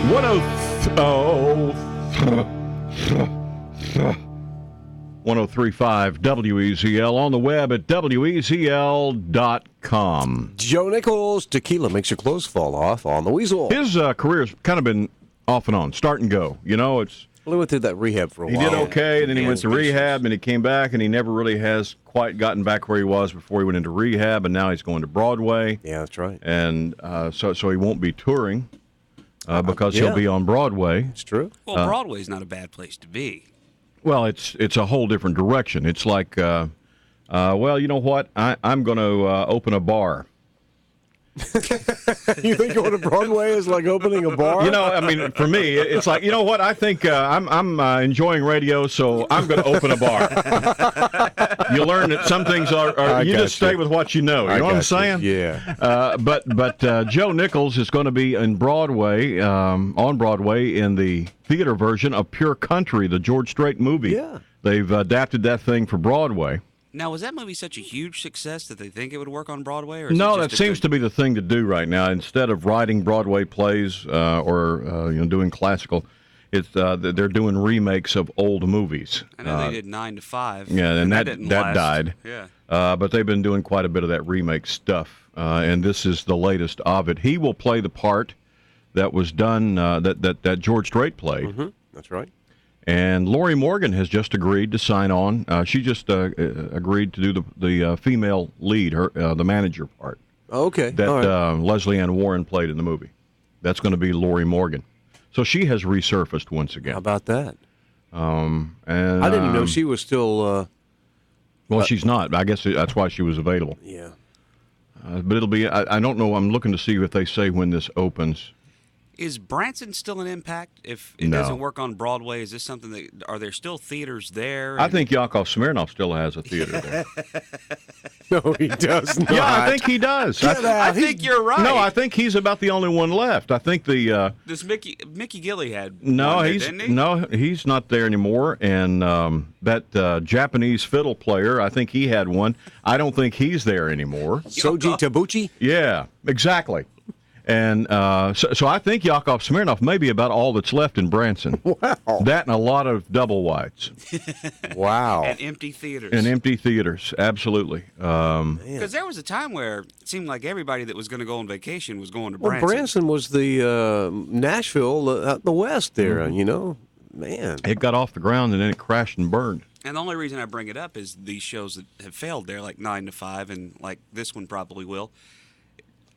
1035 WEZL, on the web at WEZL.com. Joe Nichols, tequila makes your clothes fall off on the Weasel. His career's kind of been off and on, start and go. You know, it's. Well, he went through that rehab for a while. He did okay, and then he went to rehab, and he came back, and he never really has quite gotten back where he was before he went into rehab, and now he's going to Broadway. Yeah, that's right. And so he won't be touring because he'll be on Broadway. It's true. Well, Broadway's not a bad place to be. Well, it's a whole different direction. It's like, well, you know what? I'm going to open a bar. You think going to Broadway is like opening a bar? You know, I mean, for me, it's like, you know what? I think I'm enjoying radio, so I'm going to open a bar. You learn that some things are you just stay with what you know. You know what I'm saying? Yeah. But Joe Nichols is going to be in Broadway, on Broadway in the theater version of Pure Country, the George Strait movie. Yeah. They've adapted that thing for Broadway. Now, was that movie such a huge success that they think it would work on Broadway? Or No, that seems to be the thing to do right now. Instead of writing Broadway plays or doing classical, it's they're doing remakes of old movies. I know they did 9 to 5. Yeah, and that didn't last. died. Yeah. But they've been doing quite a bit of that remake stuff, and this is the latest of it. He will play the part that was done that George Strait played. Mm-hmm. That's right. And Lorrie Morgan has just agreed to sign on. She just agreed to do the female lead, the manager part. Okay. That Leslie Ann Warren played in the movie. That's going to be Lorrie Morgan. So she has resurfaced once again. How about that? And I didn't know she was still. Well, she's not. I guess that's why she was available. Yeah. But it'll be. I don't know. I'm looking to see if they say when this opens. Is Branson still an impact if it doesn't work on Broadway? Is this something that are there still theaters there? I think Yakov Smirnoff still has a theater there. No, he does not. Yeah, I think he does. I think you're right. No, I think he's about the only one left. I think the this Mickey Gilley had no, one there, he's didn't he? no, he's not there anymore. And that Japanese fiddle player, I think he had one. I don't think he's there anymore. Soji Tabuchi? Yeah, exactly. And so I think Yakov Smirnoff may be about all that's left in Branson. Wow. That and a lot of double wides. Wow. And empty theaters. And empty theaters, absolutely. Because there was a time where it seemed like everybody that was going to go on vacation was going to Branson. Well, Branson was the Nashville out in the west there, Man. It got off the ground and then it crashed and burned. And the only reason I bring it up is these shows that have failed there, like 9 to 5, and like this one probably will.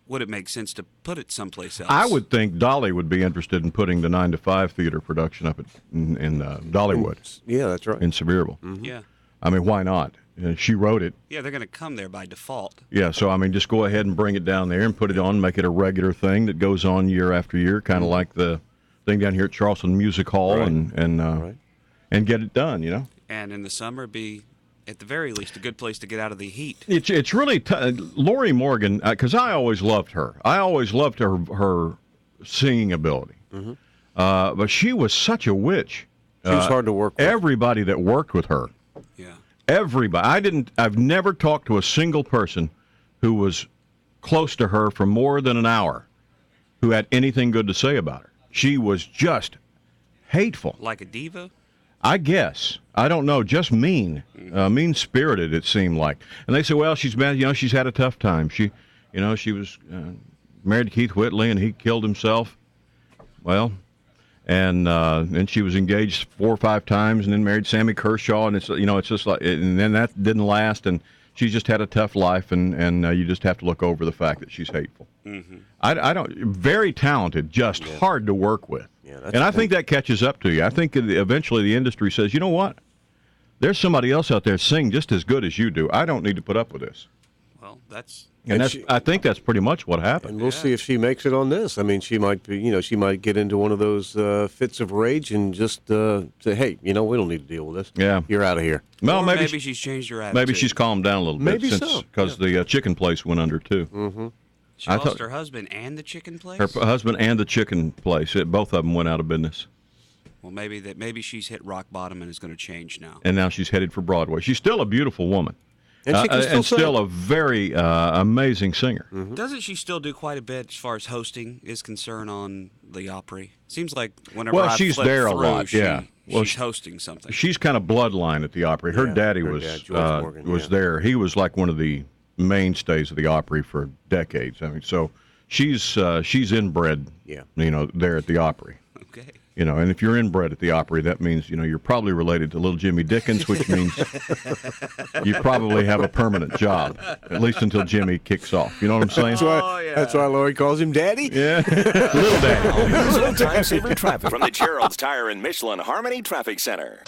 Would it make sense to put it someplace else? I would think Dolly would be interested in putting the 9 to 5 theater production up in Dollywood. Yeah, that's right. In Sevierville. Mm-hmm. Yeah. I mean, why not? She wrote it. Yeah, they're going to come there by default. Yeah, so I mean, just go ahead and bring it down there and put it on, make it a regular thing that goes on year after year, kind of like the thing down here at Charleston Music Hall, Right. and get it done. And in the summer, be at the very least a good place to get out of the heat. It's really Lorrie Morgan, because I always loved her. I always loved her singing ability. Mm-hmm. But she was such a witch. She was hard to work with. Everybody that worked with her. Yeah. Everybody. I've never talked to a single person who was close to her for more than an hour who had anything good to say about her. She was just hateful. Like a diva? I guess. I don't know. Just mean-spirited, it seemed like. And they say, well, she's bad. She's had a tough time. She was married to Keith Whitley, and he killed himself. Well, and she was engaged 4 or 5 times, and then married Sammy Kershaw, and it's just like, and then that didn't last, and she's just had a tough life, and you just have to look over the fact that she's hateful. Mm-hmm. I don't. Very talented, just hard to work with. Yeah, and I think that catches up to you. I think eventually the industry says, you know what? There's somebody else out there singing just as good as you do. I don't need to put up with this. Well, that's... I think that's pretty much what happened. And we'll see if she makes it on this. I mean, she might be, she might get into one of those fits of rage and just say, hey, we don't need to deal with this. Yeah. You're out of here. Well, maybe she's changed her attitude. Maybe she's calmed down a little bit. Maybe since, because the chicken place went under, too. Mm-hmm. She lost her husband and the chicken place? Her husband and the chicken place. Both of them went out of business. Well, maybe she's hit rock bottom and is going to change now. And now she's headed for Broadway. She's still a beautiful woman. And she can still sing. still a very amazing singer. Doesn't she still do quite a bit as far as hosting is concerned on the Opry? Seems like whenever Well, I she's flip there a through, lot, yeah. Well, she's hosting something. She's kind of bloodline at the Opry. Her Yeah, daddy her was dad, George Morgan, was yeah. there. He was like one of the mainstays of the Opry for decades. I mean, so she's inbred. Yeah. There at the Opry. Okay. And if you're inbred at the Opry, that means you're probably related to little Jimmy Dickens, which means you probably have a permanent job, at least until Jimmy kicks off. You know what I'm saying? That's why Lorrie calls him Daddy. Yeah, little daddy. Slow time saver traffic from the Gerald's Tire and Michelin Harmony Traffic Center.